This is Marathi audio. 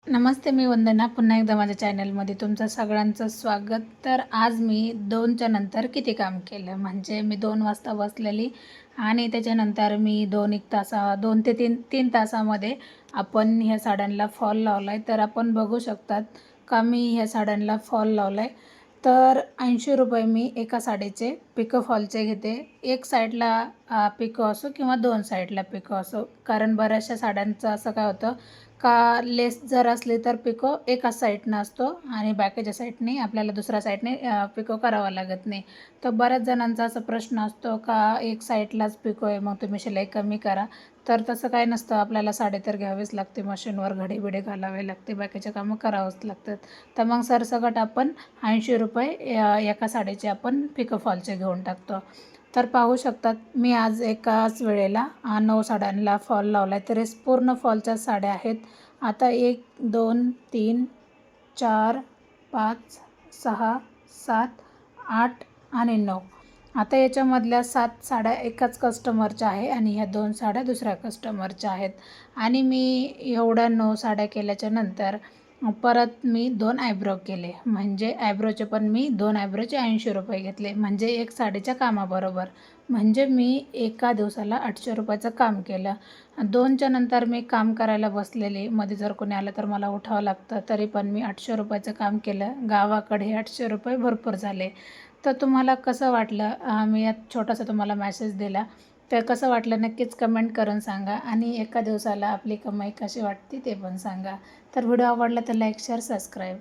नमस्ते, मी वंदना. पुन्हा एकदा माझ्या चॅनलमध्ये तुमचं सगळ्यांचं स्वागत. तर आज मी 2च्या नंतर किती काम केलं, म्हणजे मी 2 वाजता बसलेली आणि त्याच्यानंतर मी 2 ते 3 तासामध्ये आपण ह्या साड्यांना फॉल लावला आहे. तर आपण बघू शकतात का मी ह्या साड्यांना फॉल लावला आहे. तर ₹80 मी एका साडीचे पिको फॉलचे घेते. एक साईडला पिको असो किंवा 2 साईडला पिको असो, कारण बऱ्याचशा साड्यांचं असं काय होतं का लेस जर असली तर पिको एकाच साईडनं असतो आणि बाकीच्या साईडने आपल्याला दुसऱ्या साईडने पिको करावा लागत नाही. तर बऱ्याच जणांचा असा प्रश्न असतो का एक साईडलाच पिको आहे, मग तुम्ही शिलाई कमी करा. तर तसं काही नसतं. आपल्याला साडी तर घ्यावीच लागते, मशीनवर घडी-बिडी घालावे लागते, बाकीचे कामं करावंच लागतात. तर मग सरसकट आपण ₹80 एका साडीचे आपण पिको फॉलचे घेऊन टाकतो. तर पाहू शकतात मी आज एकाच वेळेला 9 साड्यांना फॉल लावला आहे. तर हे पूर्ण फॉलच्या साड्या आहेत. आता 1, 2, 3, 4, 5, 6, 7, 8 आणि 9. आता याच्यामधल्या 7 साड्या एकाच कस्टमरच्या आहे आणि ह्या 2 साड्या दुसऱ्या कस्टमरच्या आहेत. आणि मी एवढ्या 9 साड्या केल्याच्यानंतर परत मी 2 आयब्रो केले. म्हणजे आयब्रोचे पण मी 2 आयब्रोचे ₹80 घेतले, म्हणजे एक साडीच्या कामाबरोबर. म्हणजे मी एका दिवसाला ₹800चं काम केलं. 2च्या नंतर मी काम करायला बसलेले. मध्ये जर कोणी आलं तर मला उठावं लागतं. तरी पण मी ₹800चं काम केलं. गावाकडे ₹800 भरपूर झाले. तर तुम्हाला कसं वाटलं? मी यात छोटासा तुम्हाला मेसेज दिला. तर कसं वाटलं नक्कीच कमेंट करून सांगा आणि एका दिवसाला आपली कमाई कशी वाटते ते पण सांगा. तर व्हिडिओ आवडला तर लाईक, शेअर, सबस्क्राईब.